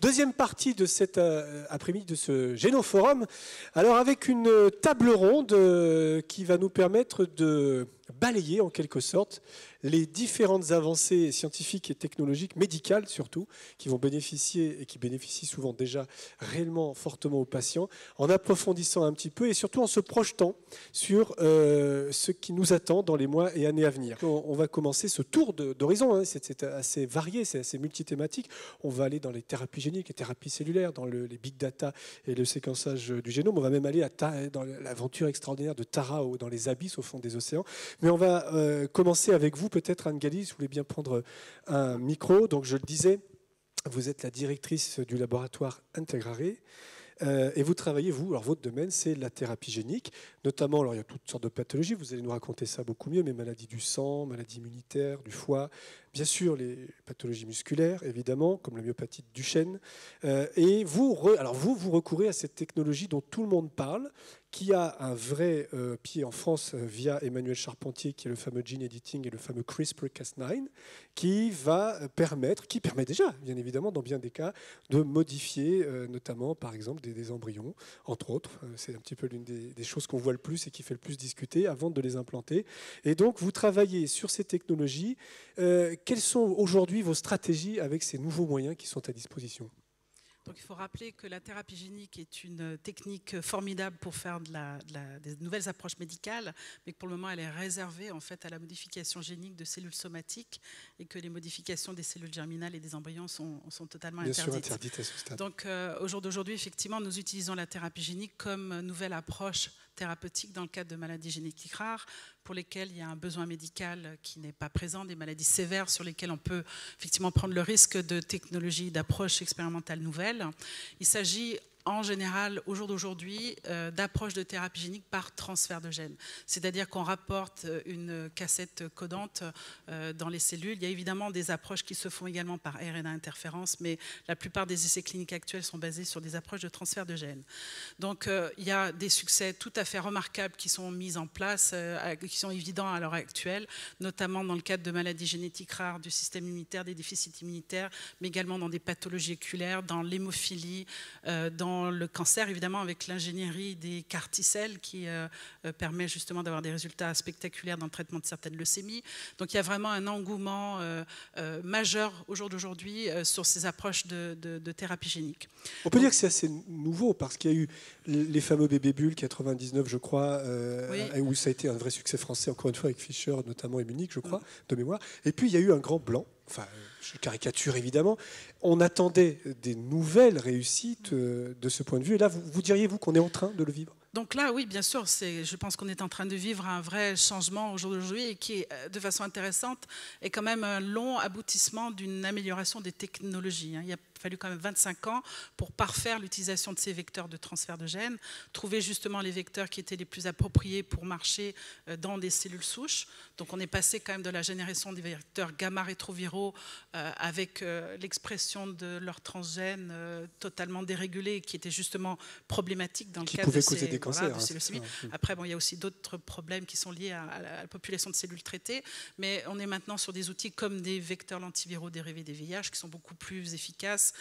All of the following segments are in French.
Deuxième partie de cet après-midi de ce Génoforum, alors avec une table ronde qui va nous permettre de balayer en quelque sorte les différentes avancées scientifiques et technologiques, médicales surtout, qui vont bénéficier et qui bénéficient souvent déjà réellement fortement aux patients, en approfondissant un petit peu et surtout en se projetant sur ce qui nous attend dans les mois et années à venir. On va commencer ce tour d'horizon, hein, c'est assez varié, c'est assez multithématique. On va aller dans les thérapies géniques, les thérapies cellulaires, dans les big data et le séquençage du génome. On va même aller dans l'aventure extraordinaire de Tara dans les abysses au fond des océans. Mais on va commencer avec vous, peut-être Anne-Gali, si vous voulez bien prendre un micro. Donc je le disais, vous êtes la directrice du laboratoire Integrare. Et vous travaillez, vous, alors votre domaine, c'est la thérapie génique, notamment, alors il y a toutes sortes de pathologies, vous allez nous raconter ça beaucoup mieux, mais maladies du sang, maladies immunitaires, du foie, bien sûr les pathologies musculaires, évidemment, comme la myopathie de Duchenne. Et vous recourez à cette technologie dont tout le monde parle, qui a un vrai pied en France via Emmanuel Charpentier, qui est le fameux gene editing et le fameux CRISPR-Cas9, qui permet déjà, bien évidemment, dans bien des cas, de modifier notamment, par exemple, des embryons, entre autres. C'est un petit peu l'une des choses qu'on voit le plus et qui fait le plus discuter avant de les implanter. Et donc, vous travaillez sur ces technologies. Quelles sont aujourd'hui vos stratégies avec ces nouveaux moyens qui sont à disposition ? Donc, il faut rappeler que la thérapie génique est une technique formidable pour faire des nouvelles approches médicales, mais que pour le moment, elle est réservée en fait à la modification génique de cellules somatiques et que les modifications des cellules germinales et des embryons sont totalement interdites. Bien sûr, interdites à ce stade. Donc, au jour d'aujourd'hui, effectivement, nous utilisons la thérapie génique comme nouvelle approche thérapeutique dans le cadre de maladies génétiques rares pour lesquelles il y a un besoin médical qui n'est pas présent, des maladies sévères sur lesquelles on peut effectivement prendre le risque de technologies, d'approches expérimentales nouvelles. Il s'agit en général, au jour d'aujourd'hui, d'approches de thérapie génique par transfert de gènes. C'est-à-dire qu'on rapporte une cassette codante dans les cellules. Il y a évidemment des approches qui se font également par RNA interférence, mais la plupart des essais cliniques actuels sont basés sur des approches de transfert de gènes. Donc, il y a des succès tout à fait remarquables qui sont mis en place, qui sont évidents à l'heure actuelle, notamment dans le cadre de maladies génétiques rares du système immunitaire, des déficits immunitaires, mais également dans des pathologies oculaires, dans l'hémophilie, dans le cancer, évidemment, avec l'ingénierie des CAR T-cells qui permet justement d'avoir des résultats spectaculaires dans le traitement de certaines leucémies. Donc il y a vraiment un engouement majeur au jour d'aujourd'hui sur ces approches de thérapie génique. On peut dire que c'est assez nouveau parce qu'il y a eu les fameux bébés bulles 99, je crois, oui, où ça a été un vrai succès français, encore une fois, avec Fischer notamment et Munich, je crois, de mémoire. Et puis il y a eu un grand blanc. Enfin, je caricature évidemment, on attendait des nouvelles réussites de ce point de vue. Et là, vous diriez-vous qu'on est en train de le vivre ? Donc là, oui, bien sûr, je pense qu'on est en train de vivre un vrai changement au jour d'aujourd'hui et qui, de façon intéressante, est quand même un long aboutissement d'une amélioration des technologies. Il a fallu quand même 25 ans pour parfaire l'utilisation de ces vecteurs de transfert de gènes, trouver justement les vecteurs qui étaient les plus appropriés pour marcher dans des cellules souches. Donc on est passé quand même de la génération des vecteurs gamma-rétroviraux avec l'expression de leurs transgènes totalement dérégulés qui étaient justement problématiques dans le cadre de ces leucémies. Après, bon, il y a aussi d'autres problèmes qui sont liés à la population de cellules traitées, mais on est maintenant sur des outils comme des vecteurs lentiviraux dérivés des VIH qui sont beaucoup plus efficaces.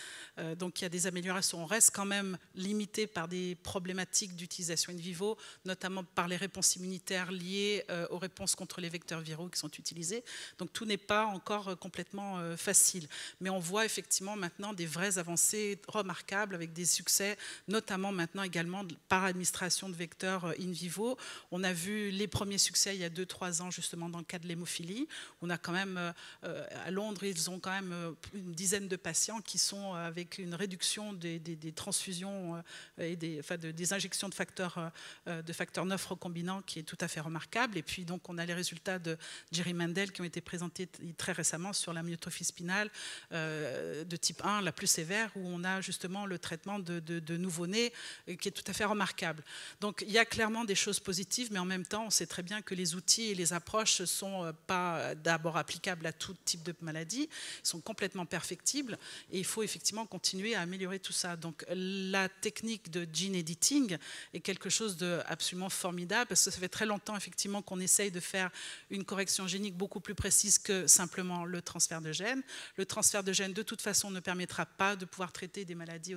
Donc il y a des améliorations. On reste quand même limité par des problématiques d'utilisation in vivo, notamment par les réponses immunitaires liées aux réponses contre les vecteurs viraux qui sont utilisés. Donc tout n'est pas encore complètement facile. Mais on voit effectivement maintenant des vraies avancées remarquables avec des succès, notamment maintenant également par administration de vecteurs in vivo. On a vu les premiers succès il y a 2-3 ans justement dans le cas de l'hémophilie. On a quand même, à Londres, ils ont quand même une dizaine de patients qui sont avec une réduction des transfusions et des injections de facteurs 9 recombinants qui est tout à fait remarquable. Et puis donc on a les résultats de Jerry Mendel qui ont été présentés très récemment sur la myotrophie spinale de type 1, la plus sévère, où on a justement le traitement de nouveau-nés qui est tout à fait remarquable. Donc il y a clairement des choses positives, mais en même temps, on sait très bien que les outils et les approches ne sont pas d'abord applicables à tout type de maladie, ils sont complètement perfectibles, et il faut effectivement continuer à améliorer tout ça. Donc la technique de gene editing est quelque chose d'absolument formidable, parce que ça fait très longtemps effectivement qu'on essaye de faire une correction génique beaucoup plus précise que simplement le transfert de gènes. Le transfert de gènes, de toute façon, ne permettra pas de pouvoir traiter des maladies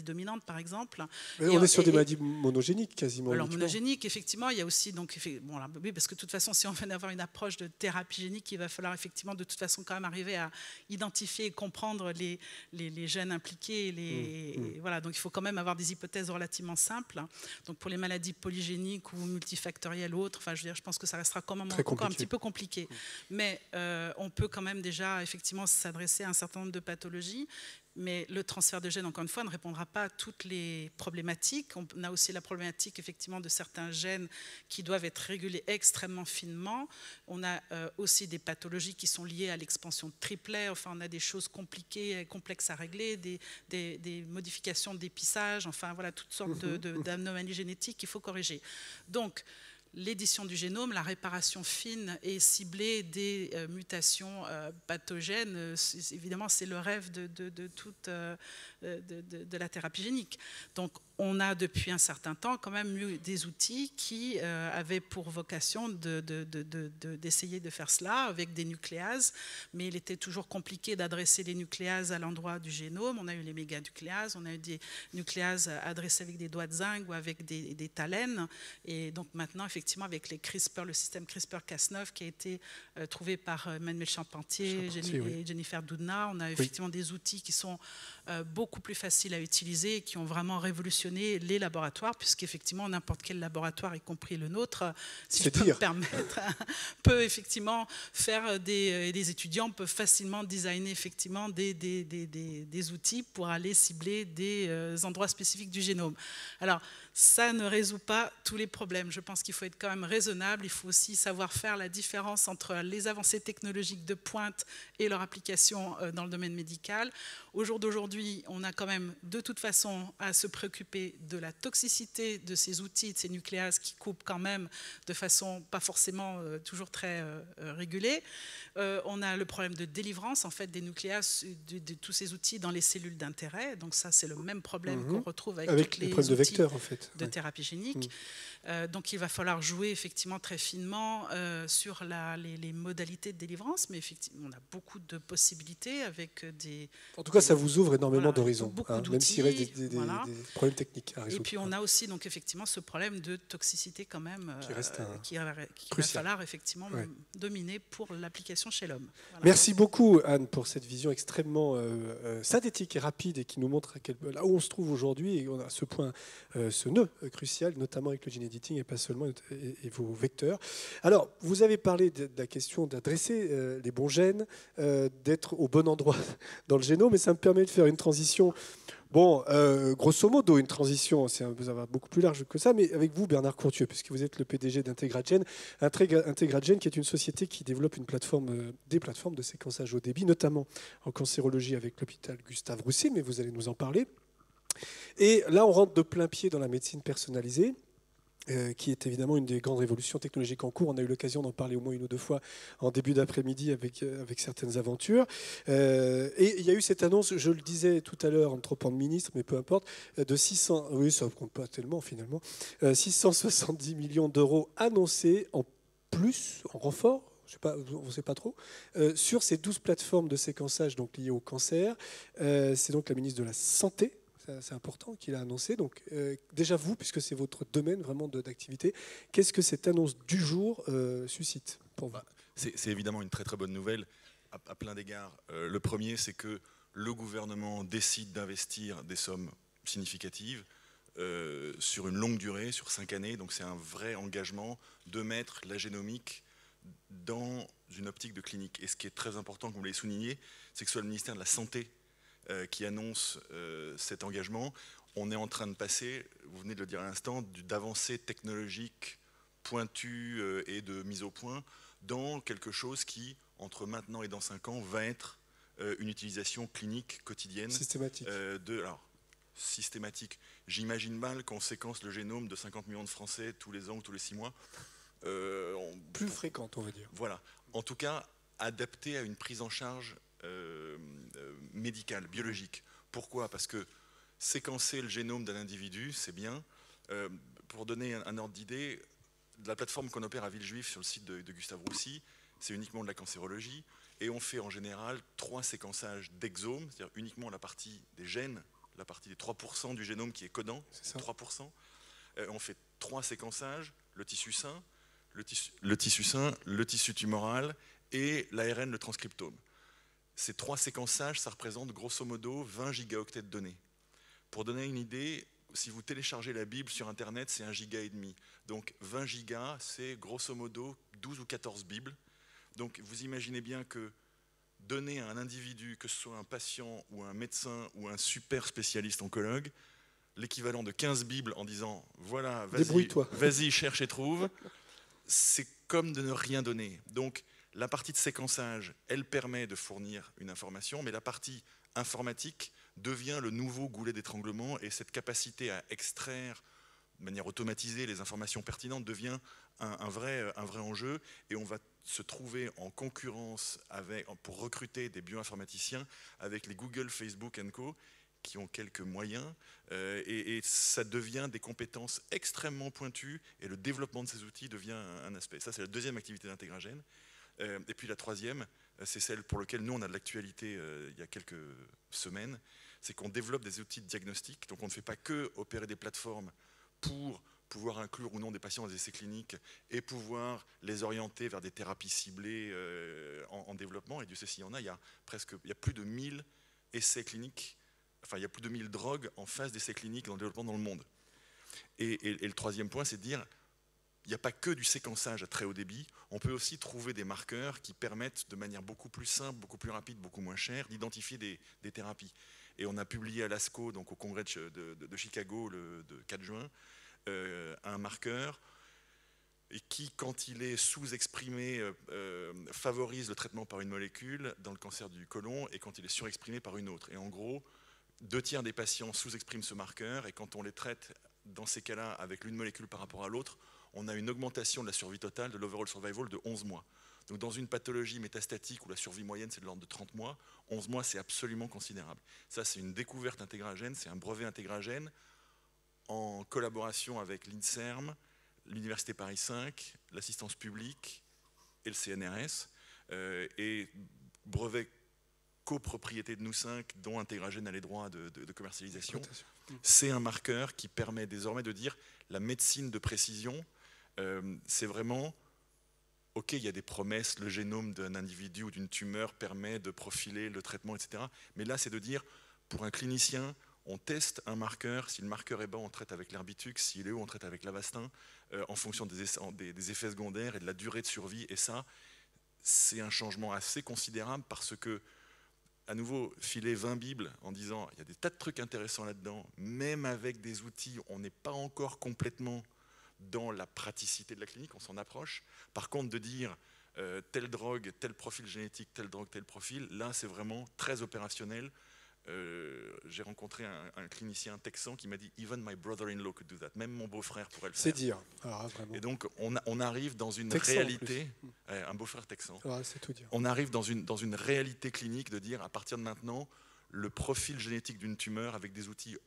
dominantes, par exemple. Mais on est sur des maladies monogéniques, quasiment. Alors, monogéniques, effectivement, il y a aussi, donc, bon, là, oui, parce que de toute façon, si on veut avoir une approche de thérapie génique, il va falloir effectivement, de toute façon, quand même arriver à identifier et comprendre les gènes impliqués. Voilà, donc il faut quand même avoir des hypothèses relativement simples. Donc, pour les maladies polygéniques ou multifactorielles ou autres, enfin, je veux dire, je pense que ça restera quand même encore un petit peu compliqué. Mais on peut quand même déjà, effectivement, s'adresser à un certain nombre de pathologies. Mais le transfert de gènes, encore une fois, ne répondra pas à toutes les problématiques. On a aussi la problématique, effectivement, de certains gènes qui doivent être régulés extrêmement finement. On a aussi des pathologies qui sont liées à l'expansion de triplets. Enfin, on a des choses compliquées et complexes à régler, des modifications d'épissage, enfin, voilà, toutes sortes d'anomalies génétiques qu'il faut corriger. Donc, l'édition du génome, la réparation fine et ciblée des mutations pathogènes, évidemment, c'est le rêve de toute la thérapie génique. Donc, on a depuis un certain temps quand même eu des outils qui avaient pour vocation d'essayer de faire cela avec des nucléases, mais il était toujours compliqué d'adresser les nucléases à l'endroit du génome. On a eu les méganucléases, on a eu des nucléases adressées avec des doigts de zinc ou avec des thalènes. Et donc maintenant, effectivement, avec les CRISPR, le système CRISPR-Cas9 qui a été trouvé par Emmanuel Charpentier et Jennifer Doudna, on a effectivement des outils qui sont beaucoup plus faciles à utiliser et qui ont vraiment révolutionné les laboratoires, puisqu'effectivement n'importe quel laboratoire, y compris le nôtre, si je peux me permettre, peut effectivement faire des étudiants peuvent facilement designer effectivement des outils pour aller cibler des endroits spécifiques du génome. Alors, ça ne résout pas tous les problèmes. Je pense qu'il faut être quand même raisonnable. Il faut aussi savoir faire la différence entre les avancées technologiques de pointe et leur application dans le domaine médical. Au jour d'aujourd'hui, on a quand même de toute façon à se préoccuper de la toxicité de ces outils, de ces nucléases qui coupent quand même de façon pas forcément toujours très régulée. On a le problème de délivrance en fait des nucléases de tous ces outils dans les cellules d'intérêt. Donc ça, c'est le même problème qu'on retrouve avec tous les outils de vecteurs, en fait, de thérapie génique. Donc il va falloir jouer effectivement très finement sur les modalités de délivrance, mais effectivement, on a beaucoup de possibilités avec des... En tout cas, ça vous ouvre énormément d'horizons, même s'il reste des problèmes techniques à résoudre. Et puis on a aussi donc effectivement ce problème de toxicité quand même qui va falloir effectivement dominer pour l'application chez l'homme. Voilà. Merci beaucoup Anne pour cette vision extrêmement synthétique et rapide et qui nous montre là où on se trouve aujourd'hui et on a à ce point ce nœud crucial, notamment avec le gene editing et pas seulement et vos vecteurs. Alors, vous avez parlé de la question d'adresser les bons gènes, d'être au bon endroit dans le génome, et ça me permet de faire une transition. Bon, grosso modo, une transition, ça va beaucoup plus large que ça, mais avec vous, Bernard Courtieu, puisque vous êtes le PDG d'Integragen. Integragen, qui est une société qui développe des plateformes de séquençage haut débit, notamment en cancérologie avec l'hôpital Gustave Roussy, mais vous allez nous en parler. Et là, on rentre de plein pied dans la médecine personnalisée, qui est évidemment une des grandes révolutions technologiques en cours. On a eu l'occasion d'en parler au moins une ou deux fois en début d'après-midi avec certaines aventures. Et il y a eu cette annonce, je le disais tout à l'heure, en trop de ministres, mais peu importe, de 600, oui, ça ne compte pas tellement finalement, 670 millions d'euros annoncés en plus, en renfort, on ne sait pas trop, sur ces 12 plateformes de séquençage donc, liées au cancer. C'est donc la ministre de la Santé, c'est important, qu'il a annoncé. Donc, déjà vous, puisque c'est votre domaine vraiment d'activité, qu'est-ce que cette annonce du jour suscite pour vous ? C'est évidemment une très très bonne nouvelle à plein d'égards. Le premier, c'est que le gouvernement décide d'investir des sommes significatives sur une longue durée, sur 5 années. Donc c'est un vrai engagement de mettre la génomique dans une optique de clinique. Et ce qui est très important, comme vous l'avez souligné, c'est que ce soit le ministère de la Santé qui annonce cet engagement. On est en train de passer, vous venez de le dire à l'instant, d'avancées technologiques pointues et de mise au point dans quelque chose qui, entre maintenant et dans 5 ans, va être une utilisation clinique quotidienne. Systématique. systématique. J'imagine mal qu'on séquence le génome de 50 millions de Français tous les ans ou tous les 6 mois. Plus fréquente, on va dire. Voilà. En tout cas, adapté à une prise en charge médicale, biologique. Pourquoi? Parce que séquencer le génome d'un individu, c'est bien. Pour donner un ordre d'idée, la plateforme qu'on opère à Villejuif sur le site de Gustave Roussy, c'est uniquement de la cancérologie. Et on fait en général 3 séquençages d'exomes, c'est-à-dire uniquement la partie des gènes, la partie des 3% du génome qui est codant, 3%. On fait 3 séquençages, le tissu sain, le tissu tumoral et l'ARN, le transcriptome. Ces 3 séquençages, ça représente grosso modo 20 gigaoctets de données. Pour donner une idée, si vous téléchargez la Bible sur Internet, c'est 1,5 giga. Donc 20 gigas, c'est grosso modo 12 ou 14 Bibles. Donc vous imaginez bien que donner à un individu, que ce soit un patient ou un médecin ou un super spécialiste oncologue, l'équivalent de 15 Bibles en disant « voilà, vas-y, cherche et trouve », c'est comme de ne rien donner. Donc la partie de séquençage, elle permet de fournir une information, mais la partie informatique devient le nouveau goulet d'étranglement et cette capacité à extraire de manière automatisée les informations pertinentes devient un vrai enjeu et on va se trouver en concurrence pour recruter des bioinformaticiens avec les Google, Facebook & Co qui ont quelques moyens et ça devient des compétences extrêmement pointues et le développement de ces outils devient un aspect. Ça, c'est la deuxième activité d'Integragène. Et puis la troisième, c'est celle pour laquelle nous, on a de l'actualité il y a quelques semaines, c'est qu'on développe des outils de diagnostic. Donc on ne fait pas que opérer des plateformes pour pouvoir inclure ou non des patients dans des essais cliniques et pouvoir les orienter vers des thérapies ciblées en développement. Et Dieu sait s'il y en a, il y a plus de 1000 essais cliniques, enfin il y a plus de 1000 drogues en phase d'essais cliniques dans le développement dans le monde. Et le troisième point, c'est de dire, il n'y a pas que du séquençage à très haut débit, on peut aussi trouver des marqueurs qui permettent de manière beaucoup plus simple, beaucoup plus rapide, beaucoup moins chère, d'identifier des thérapies. Et on a publié à l'ASCO, donc au congrès de Chicago le 4 juin, un marqueur et qui, quand il est sous-exprimé, favorise le traitement par une molécule dans le cancer du côlon et quand il est surexprimé par une autre. Et en gros, 2/3 des patients sous-expriment ce marqueur et quand on les traite dans ces cas-là avec l'une molécule par rapport à l'autre, on a une augmentation de la survie totale, de l'overall survival de 11 mois. Donc dans une pathologie métastatique où la survie moyenne c'est de l'ordre de 30 mois, 11 mois c'est absolument considérable. Ça c'est une découverte Intégragène, c'est un brevet Intégragène en collaboration avec l'INSERM, l'Université Paris 5, l'assistance publique et le CNRS, et brevet copropriété de nous 5 dont Intégragène a les droits de commercialisation. C'est un marqueur qui permet désormais de dire la médecine de précision, c'est vraiment, ok, il y a des promesses, le génome d'un individu ou d'une tumeur permet de profiler le traitement, etc. Mais là, c'est de dire, pour un clinicien, on teste un marqueur, si le marqueur est bas, on traite avec l'Erbitux, s'il est haut, on traite avec l'Avastin, en fonction des effets secondaires et de la durée de survie. Et ça, c'est un changement assez considérable parce que, à nouveau, filer 20 Bibles en disant il y a des tas de trucs intéressants là-dedans, même avec des outils, on n'est pas encore complètement dans la praticité de la clinique, on s'en approche. Par contre, de dire telle drogue, tel profil génétique, telle drogue, tel profil, là c'est vraiment très opérationnel. J'ai rencontré un clinicien texan qui m'a dit « Even my brother-in-law could do that ». Même mon beau-frère pourrait le faire. C'est dire. Alors, vraiment. Et donc, on arrive dans une Texan, réalité... un beau-frère texan. Alors, c'est tout dire. On arrive dans une réalité clinique de dire, à partir de maintenant, le profil génétique d'une tumeur avec des outils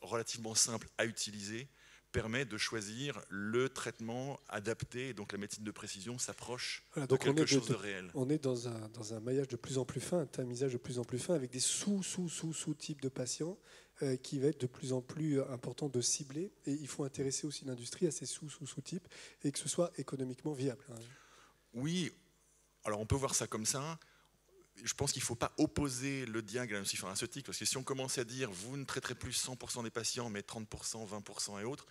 relativement simples à utiliser permet de choisir le traitement adapté. Et donc, la médecine de précision s'approche de quelque chose de réel. On est dans un maillage de plus en plus fin, un tamisage de plus en plus fin, avec des sous-types de patients qui va être de plus en plus important de cibler. Et il faut intéresser aussi l'industrie à ces sous-types et que ce soit économiquement viable. Oui, alors on peut voir ça comme ça. Je pense qu'il ne faut pas opposer le diag à la diagnostic pharmaceutique, parce que si on commence à dire vous ne traiterez plus 100% des patients, mais 30%, 20% et autres,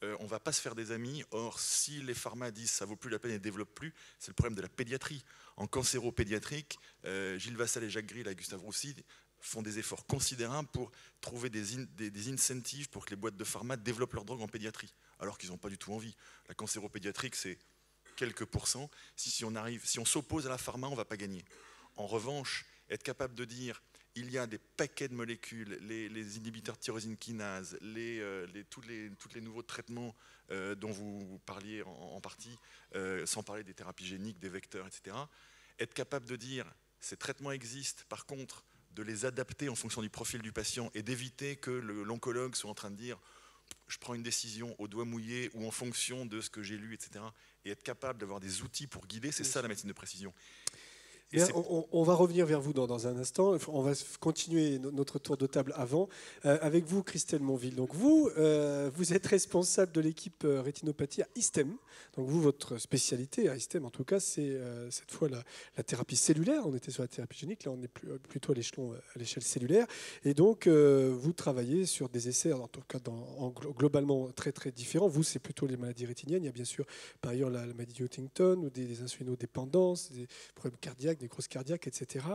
on ne va pas se faire des amis. Or, si les pharma disent ça ne vaut plus la peine et ne développent plus, c'est le problème de la pédiatrie. En cancéro-pédiatrique, Gilles Vassal et Jacques Grill avec Gustave Roussy font des efforts considérables pour trouver des incentives pour que les boîtes de pharma développent leurs drogues en pédiatrie, alors qu'ils n'ont pas du tout envie. La cancéro-pédiatrique, c'est quelques pourcents. Si on s'oppose à la pharma, on ne va pas gagner. En revanche, être capable de dire il y a des paquets de molécules, les inhibiteurs de tyrosine kinase, tous les nouveaux traitements dont vous parliez en partie, sans parler des thérapies géniques, des vecteurs, etc. Être capable de dire, ces traitements existent, par contre, de les adapter en fonction du profil du patient et d'éviter que l'oncologue soit en train de dire je prends une décision au doigt mouillé ou en fonction de ce que j'ai lu, etc. Et être capable d'avoir des outils pour guider, c'est ça la médecine de précision. Bien, on va revenir vers vous dans un instant. On va continuer notre tour de table avant. Avec vous, Christelle Monville. Donc vous êtes responsable de l'équipe rétinopathie à ISTEM. Donc vous, votre spécialité à ISTEM, en tout cas, c'est cette fois la thérapie cellulaire. On était sur la thérapie génique, là on est plutôt à l'échelle cellulaire. Et donc vous travaillez sur des essais, en tout cas globalement très très différents. Vous, c'est plutôt les maladies rétiniennes. Il y a bien sûr par ailleurs la maladie de Huntington ou des insulinodépendances, des problèmes cardiaques, des grosses cardiaques, etc.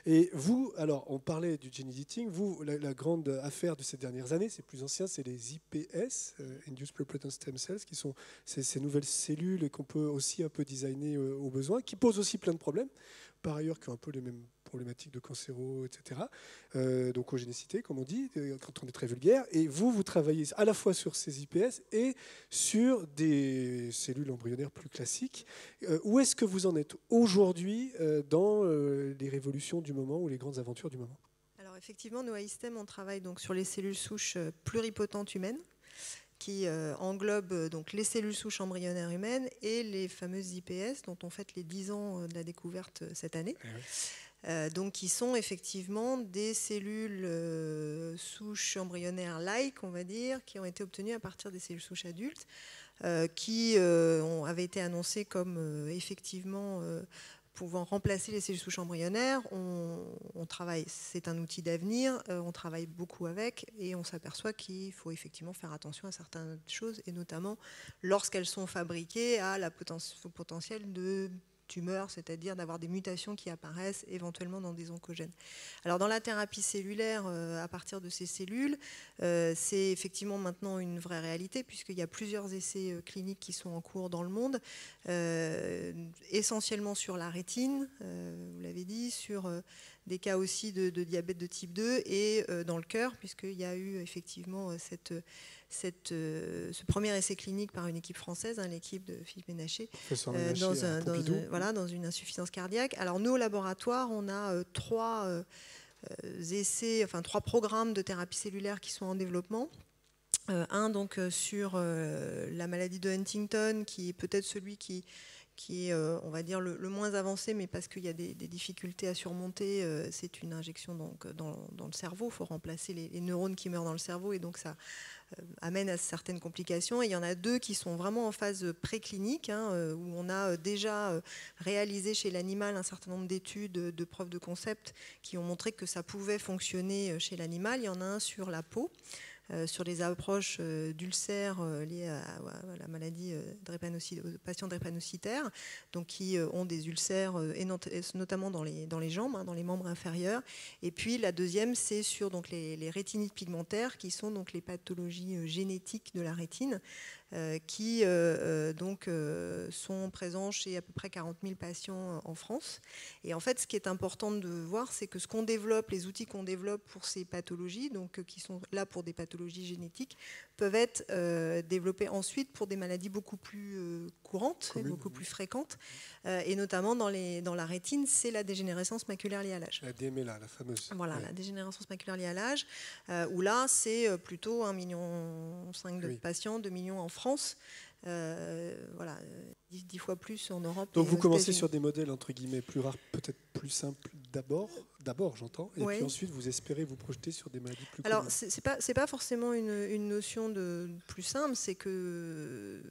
Et vous, alors on parlait du gene editing, vous, la grande affaire de ces dernières années, c'est plus ancien, c'est les IPS, Induced Pluripotent Stem Cells, qui sont ces nouvelles cellules qu'on peut aussi un peu designer au besoin, qui posent aussi plein de problèmes, par ailleurs qui ont un peu les mêmes problématiques de cancéro, etc. D'oncogénicité, comme on dit, quand on est très vulgaire. Et vous travaillez à la fois sur ces IPS et sur des cellules embryonnaires plus classiques. Où est-ce que vous en êtes aujourd'hui dans les révolutions du moment ou les grandes aventures du moment? Alors effectivement, nous à ISTEM, on travaille donc sur les cellules souches pluripotentes humaines, qui englobe donc les cellules souches embryonnaires humaines et les fameuses IPS dont on fête les 10 ans de la découverte cette année. Donc qui sont effectivement des cellules souches embryonnaires-like, on va dire, qui ont été obtenues à partir des cellules souches adultes, qui avaient été annoncées comme effectivement pouvant remplacer les cellules souches embryonnaires. On travaille, c'est un outil d'avenir, on travaille beaucoup avec et on s'aperçoit qu'il faut effectivement faire attention à certaines choses et notamment lorsqu'elles sont fabriquées à au potentiel de tumeurs, c'est-à-dire d'avoir des mutations qui apparaissent éventuellement dans des oncogènes. Alors dans la thérapie cellulaire, à partir de ces cellules, c'est effectivement maintenant une vraie réalité puisqu'il y a plusieurs essais cliniques qui sont en cours dans le monde, essentiellement sur la rétine, vous l'avez dit, sur des cas aussi de diabète de type 2 et dans le cœur, puisqu'il y a eu effectivement ce premier essai clinique par une équipe française, l'équipe de Philippe Ménaché, dans une insuffisance cardiaque. Alors nous, au laboratoire, on a trois programmes de thérapie cellulaire qui sont en développement. Un donc sur la maladie de Huntington, qui est peut-être celui qui est, on va dire, le moins avancé, mais parce qu'il y a des difficultés à surmonter. C'est une injection donc, dans le cerveau. Il faut remplacer les neurones qui meurent dans le cerveau, et donc ça amène à certaines complications. Et il y en a deux qui sont vraiment en phase préclinique, où on a déjà réalisé chez l'animal un certain nombre d'études, de preuves de concept, qui ont montré que ça pouvait fonctionner chez l'animal. Il y en a un sur la peau, sur les approches d'ulcères liés à la maladie aux patients drépanocytaires, donc qui ont des ulcères, et notamment dans les jambes, dans les membres inférieurs. Et puis la deuxième, c'est sur donc, les rétinites pigmentaires, qui sont donc les pathologies génétiques de la rétine, qui sont présents chez à peu près 40 000 patients en France. Et en fait, ce qui est important de voir, c'est que ce qu'on développe, les outils qu'on développe pour ces pathologies, donc qui sont là pour des pathologies génétiques, peuvent être développés ensuite pour des maladies beaucoup plus courantes, beaucoup plus fréquentes, et notamment dans la rétine, c'est la dégénérescence maculaire liée à l'âge. La DMLA, la fameuse. Voilà, la dégénérescence maculaire liée à l'âge, où là, c'est plutôt 1,5 million de patients, 2 millions en France. 10 fois plus en Europe. Donc vous commencez sur des modèles entre guillemets plus rares, peut-être plus simples d'abord j'entends, et puis ensuite vous espérez vous projeter sur des maladies plus Alors communes. c'est pas forcément une notion de plus simple, c'est que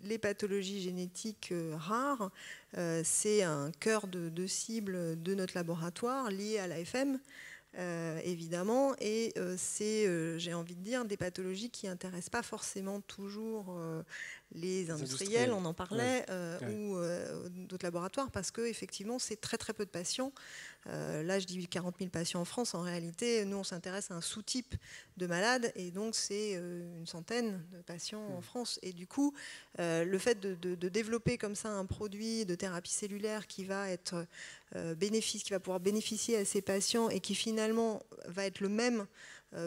les pathologies génétiques rares, c'est un cœur de cible de notre laboratoire lié à l'AFM. Évidemment, et c'est, j'ai envie de dire, des pathologies qui n'intéressent pas forcément toujours les industriels, on en parlait, ou d'autres laboratoires, parce qu'effectivement, c'est très très peu de patients. Là, je dis 40 000 patients en France. En réalité, nous, on s'intéresse à un sous-type de malades, et donc c'est une centaine de patients en France. Et du coup, le fait de développer comme ça un produit de thérapie cellulaire qui va être qui va pouvoir bénéficier à ces patients et qui finalement va être le même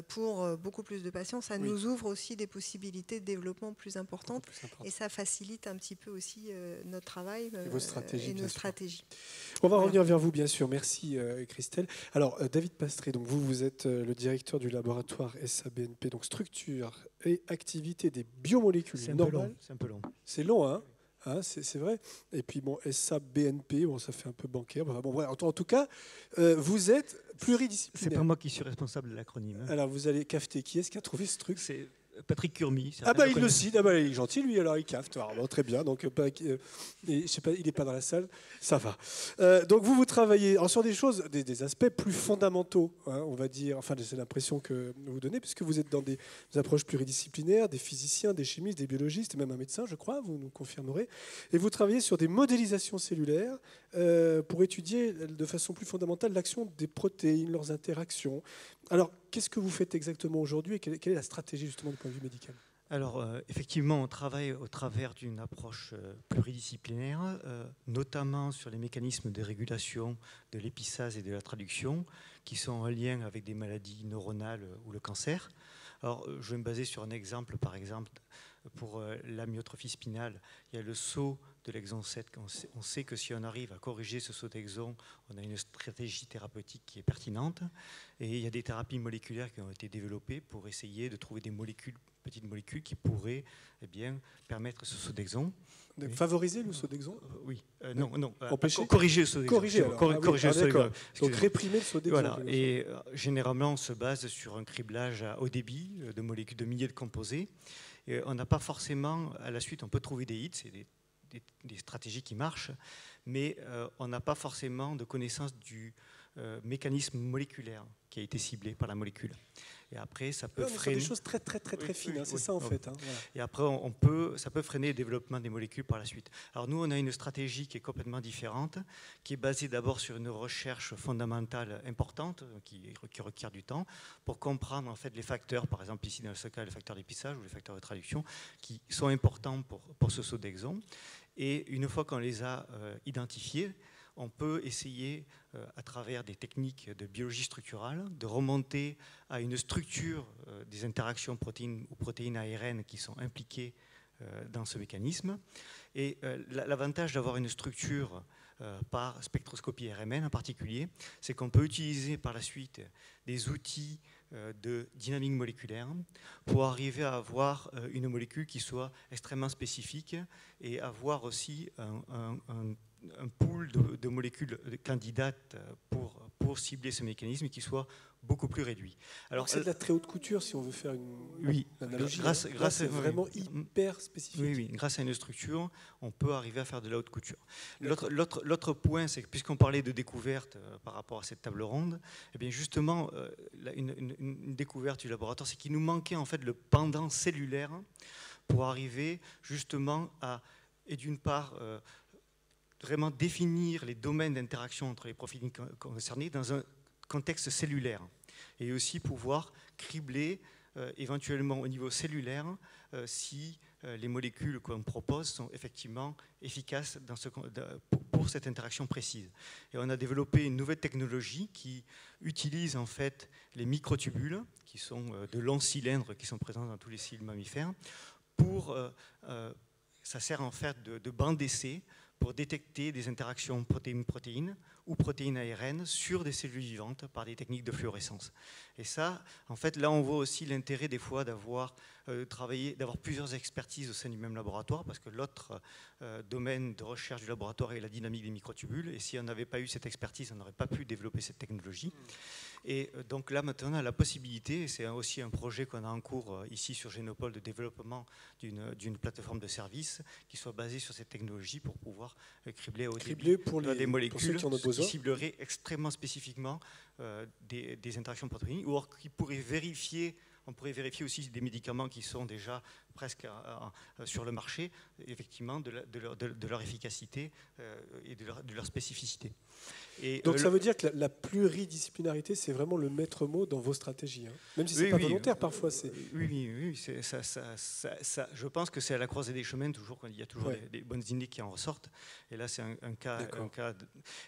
pour beaucoup plus de patients, ça nous ouvre aussi des possibilités de développement plus importantes, et ça facilite un petit peu aussi notre travail et nos stratégies. On va revenir vers vous, bien sûr. Merci, Christelle. Alors, David Pastré, donc vous êtes le directeur du laboratoire SABNP, donc structure et activité des biomolécules normales. C'est un peu long. C'est long, hein? C'est vrai. Et puis, bon, SABNP, bon, ça fait un peu bancaire. Bon, voilà. En tout cas, vous êtes pluridisciplinaire. C'est pas moi qui suis responsable de l'acronyme. Alors, vous allez cafeter. Qui est-ce qui a trouvé ce truc? C'est Patrick Curmy. Il le cite. Il est gentil, lui, alors il cafte. Bon, très bien. Donc, je sais pas, il n'est pas dans la salle. Ça va. Donc, vous travaillez sur des choses, des aspects plus fondamentaux, hein, on va dire. Enfin, c'est l'impression que vous donnez, puisque vous êtes dans des approches pluridisciplinaires, des physiciens, des chimistes, des biologistes, et même un médecin, je crois, vous nous confirmerez. Et vous travaillez sur des modélisations cellulaires pour étudier de façon plus fondamentale l'action des protéines, leurs interactions. Alors, qu'est-ce que vous faites exactement aujourd'hui et quelle est la stratégie justement du point de vue médical? Alors, effectivement, on travaille au travers d'une approche pluridisciplinaire, notamment sur les mécanismes de régulation de l'épistase et de la traduction, qui sont en lien avec des maladies neuronales ou le cancer. Alors, je vais me baser sur un exemple, par exemple, pour l'amyotrophie spinale. Il y a le saut de l'exon 7. On sait que si on arrive à corriger ce saut d'exon, on a une stratégie thérapeutique qui est pertinente. Et il y a des thérapies moléculaires qui ont été développées pour essayer de trouver des petites molécules qui pourraient permettre ce saut d'exon. Favoriser le saut d'exon? Oui. Non. Empêcher? Corriger le saut d'exon. Corriger le saut d'exon. Donc réprimer le saut d'exon. Voilà. Et généralement, on se base sur un criblage à haut débit de molécules, de milliers de composés. Et on n'a pas forcément, à la suite, on peut trouver des hits, c'est des stratégies qui marchent, mais on n'a pas forcément de connaissance du mécanisme moléculaire qui a été ciblé par la molécule. Et après, ça peut freiner. C'est des choses très fines, hein, c'est ça en fait. Hein, voilà. Et après, ça peut freiner le développement des molécules par la suite. Alors nous, on a une stratégie qui est complètement différente, qui est basée d'abord sur une recherche fondamentale importante, qui requiert du temps, pour comprendre en fait les facteurs, par exemple ici dans ce cas, les facteurs d'épissage ou les facteurs de traduction, qui sont importants pour ce saut d'exon. Et une fois qu'on les a identifiés, on peut essayer, à travers des techniques de biologie structurale, de remonter à une structure des interactions protéines ou protéines ARN qui sont impliquées dans ce mécanisme. Et l'avantage d'avoir une structure par spectroscopie RMN en particulier, c'est qu'on peut utiliser par la suite des outils de dynamique moléculaire pour arriver à avoir une molécule qui soit extrêmement spécifique et avoir aussi un pool de molécules candidates pour cibler ce mécanisme qui soit beaucoup plus réduit. Alors c'est de la très haute couture si on veut faire une analogie. Grâce c'est vraiment hyper spécifique. Oui, grâce à une structure, on peut arriver à faire de la haute couture. L'autre point, c'est que puisqu'on parlait de découverte par rapport à cette table ronde, eh bien justement, une découverte du laboratoire, c'est qu'il nous manquait en fait le pendant cellulaire pour arriver justement à, et d'une part, vraiment définir les domaines d'interaction entre les protéines concernées dans un contexte cellulaire et aussi pouvoir cribler éventuellement au niveau cellulaire si les molécules qu'on propose sont effectivement efficaces pour cette interaction précise. Et on a développé une nouvelle technologie qui utilise en fait les microtubules qui sont de longs cylindres qui sont présents dans tous les cils mammifères ça sert en fait de banc d'essai pour détecter des interactions protéine-protéine ou protéine-ARN sur des cellules vivantes par des techniques de fluorescence. Et ça, en fait, là, on voit aussi l'intérêt des fois d'avoir plusieurs expertises au sein du même laboratoire, parce que l'autre domaine de recherche du laboratoire est la dynamique des microtubules. Et si on n'avait pas eu cette expertise, on n'aurait pas pu développer cette technologie. Et donc là, maintenant, on a la possibilité, et c'est aussi un projet qu'on a en cours ici sur Génopole, de développement d'une plateforme de service qui soit basée sur cette technologie pour pouvoir cribler au débit des molécules qui cibleraient extrêmement spécifiquement des interactions protéiniques, ou qui pourraient vérifier On pourrait vérifier aussi des médicaments qui sont déjà presque sur le marché, effectivement, de leur efficacité et de leur spécificité. Et donc ça veut dire que la pluridisciplinarité, c'est vraiment le maître mot dans vos stratégies, hein. Même si ce n'est pas volontaire parfois. Oui, je pense que c'est à la croisée des chemins, toujours, quand il y a toujours des bonnes idées qui en ressortent. Et là, c'est un cas.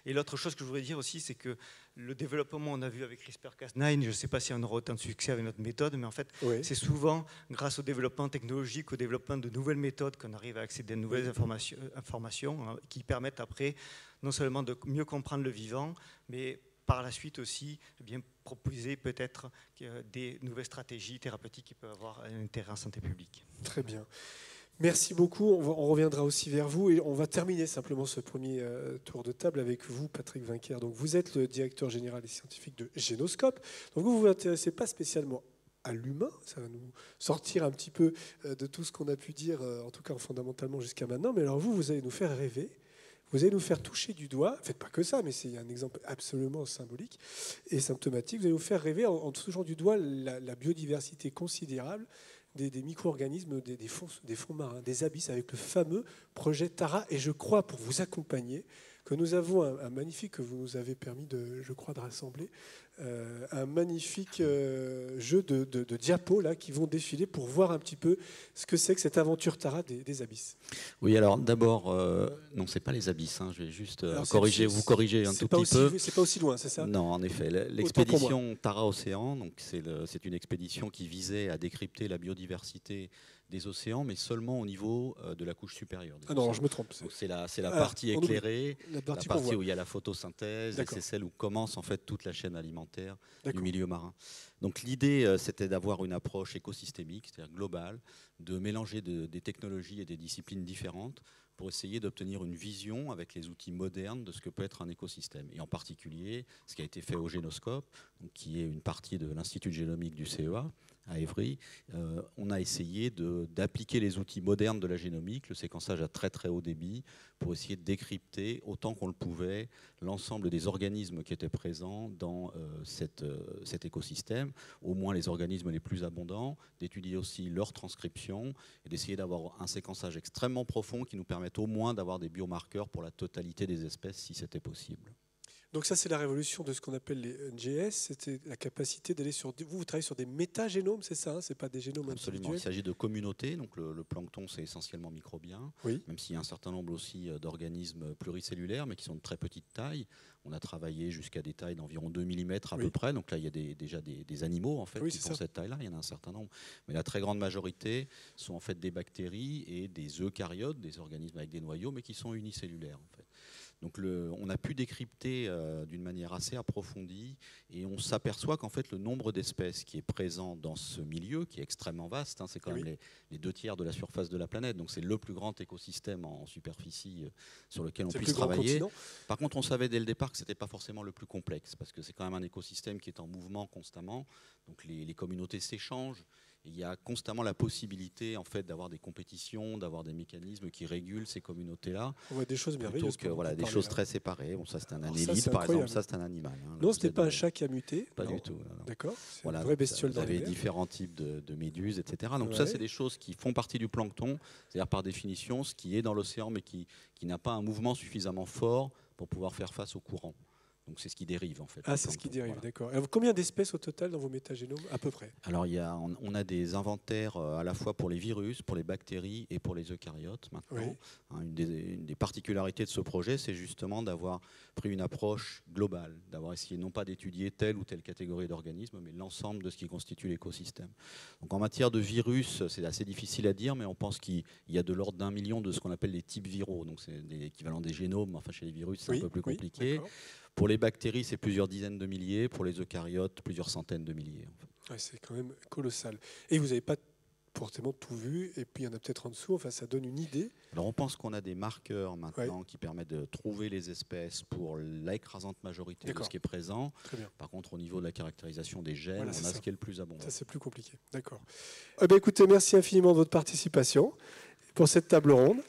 Et l'autre chose que je voudrais dire aussi, c'est que le développement, on a vu avec CRISPR-Cas9, je ne sais pas si on aura autant de succès avec notre méthode, mais en fait, c'est souvent grâce au développement technologique, au développement de nouvelles méthodes qu'on arrive à accéder à de nouvelles informations hein, qui permettent après non seulement de mieux comprendre le vivant, mais par la suite aussi proposer peut-être des nouvelles stratégies thérapeutiques qui peuvent avoir un intérêt en santé publique. Très bien. Merci beaucoup. On reviendra aussi vers vous et on va terminer simplement ce premier tour de table avec vous, Patrick Vinquer. Donc, vous êtes le directeur général et scientifique de Génoscope. Donc, vous ne vous intéressez pas spécialement à l'humain. Ça va nous sortir un petit peu de tout ce qu'on a pu dire, en tout cas fondamentalement jusqu'à maintenant. Mais alors vous allez nous faire rêver. Vous allez nous faire toucher du doigt, faites pas que ça, mais c'est un exemple absolument symbolique et symptomatique. Vous allez nous faire rêver en touchant du doigt la biodiversité considérable des micro-organismes, des fonds marins, des abysses, avec le fameux projet Tara. Et je crois, pour vous accompagner, que nous avons un magnifique, que vous nous avez permis de rassembler, un magnifique jeu de diapos là, qui vont défiler pour voir un petit peu ce que c'est que cette aventure Tara des abysses. Oui, alors d'abord, non, c'est pas les abysses, hein, je vais juste vous corriger un tout petit peu. C'est pas aussi loin, c'est ça? Non, en effet, l'expédition Tara Océan, donc c'est une expédition qui visait à décrypter la biodiversité des océans, mais seulement au niveau de la couche supérieure. Ah non, je me trompe. C'est la partie éclairée, la partie où il y a la photosynthèse, et c'est celle où commence en fait toute la chaîne alimentaire du milieu marin. Donc l'idée, c'était d'avoir une approche écosystémique, c'est-à-dire globale, de mélanger des technologies et des disciplines différentes pour essayer d'obtenir une vision avec les outils modernes de ce que peut être un écosystème. Et en particulier, ce qui a été fait au Génoscope, donc qui est une partie de l'Institut génomique du CEA, à Évry, on a essayé d'appliquer les outils modernes de la génomique, le séquençage à très très haut débit, pour essayer de décrypter autant qu'on le pouvait l'ensemble des organismes qui étaient présents dans cet écosystème, au moins les organismes les plus abondants, d'étudier aussi leur transcription et d'essayer d'avoir un séquençage extrêmement profond qui nous permette au moins d'avoir des biomarqueurs pour la totalité des espèces si c'était possible. Donc ça, c'est la révolution de ce qu'on appelle les NGS. C'était la capacité d'aller sur... Vous travaillez sur des métagénomes, c'est ça, hein? C'est pas des génomes individuels. Absolument, il s'agit de communautés. Donc le plancton, c'est essentiellement microbien, même s'il y a un certain nombre aussi d'organismes pluricellulaires, mais qui sont de très petite taille. On a travaillé jusqu'à des tailles d'environ 2 mm à peu près. Donc là, il y a déjà des animaux en fait, qui font cette taille-là. Il y en a un certain nombre. Mais la très grande majorité sont en fait des bactéries et des eucaryotes, des organismes avec des noyaux, mais qui sont unicellulaires en fait. Donc on a pu décrypter d'une manière assez approfondie et on s'aperçoit qu'en fait le nombre d'espèces qui est présent dans ce milieu, qui est extrêmement vaste, hein, c'est quand même les 2/3 de la surface de la planète, donc c'est le plus grand écosystème en superficie sur lequel on puisse travailler. Par contre, on savait dès le départ que ce n'était pas forcément le plus complexe, parce que c'est quand même un écosystème qui est en mouvement constamment, donc les communautés s'échangent. Il y a constamment la possibilité en fait, d'avoir des compétitions, d'avoir des mécanismes qui régulent ces communautés-là. On voit des choses merveilleuses. Voilà, des choses très séparées. Bon, ça, c'est un annélide, par exemple. Ça, c'est un animal. Hein, non, ce n'était pas un chat qui a muté. Pas du tout. D'accord. Voilà, une vraie bestiole vous avez différents types de méduses, etc. Donc ça, c'est des choses qui font partie du plancton. C'est-à-dire, par définition, ce qui est dans l'océan, mais qui n'a pas un mouvement suffisamment fort pour pouvoir faire face au courant. Donc c'est ce qui dérive en fait. Ah, c'est ce qui dérive, d'accord. Alors, combien d'espèces au total dans vos métagénomes, à peu près? Alors on a des inventaires à la fois pour les virus, pour les bactéries et pour les eucaryotes maintenant. Une des particularités de ce projet, c'est justement d'avoir pris une approche globale, d'avoir essayé non pas d'étudier telle ou telle catégorie d'organismes, mais l'ensemble de ce qui constitue l'écosystème. Donc en matière de virus, c'est assez difficile à dire, mais on pense qu'il y a de l'ordre d'1 million de ce qu'on appelle les types viraux. Donc c'est l'équivalent des génomes, enfin chez les virus c'est un peu plus compliqué. Pour les bactéries, c'est plusieurs dizaines de milliers. Pour les eucaryotes, plusieurs centaines de milliers. En fait. C'est quand même colossal. Et vous n'avez pas forcément tout vu. Et puis, il y en a peut-être en dessous. Enfin, ça donne une idée. Alors, on pense qu'on a des marqueurs maintenant qui permettent de trouver les espèces pour l'écrasante majorité de ce qui est présent. Très bien. Par contre, au niveau de la caractérisation des gènes, on a ce qui est le plus abondant. Ça, c'est plus compliqué. D'accord. Écoutez, merci infiniment de votre participation pour cette table ronde.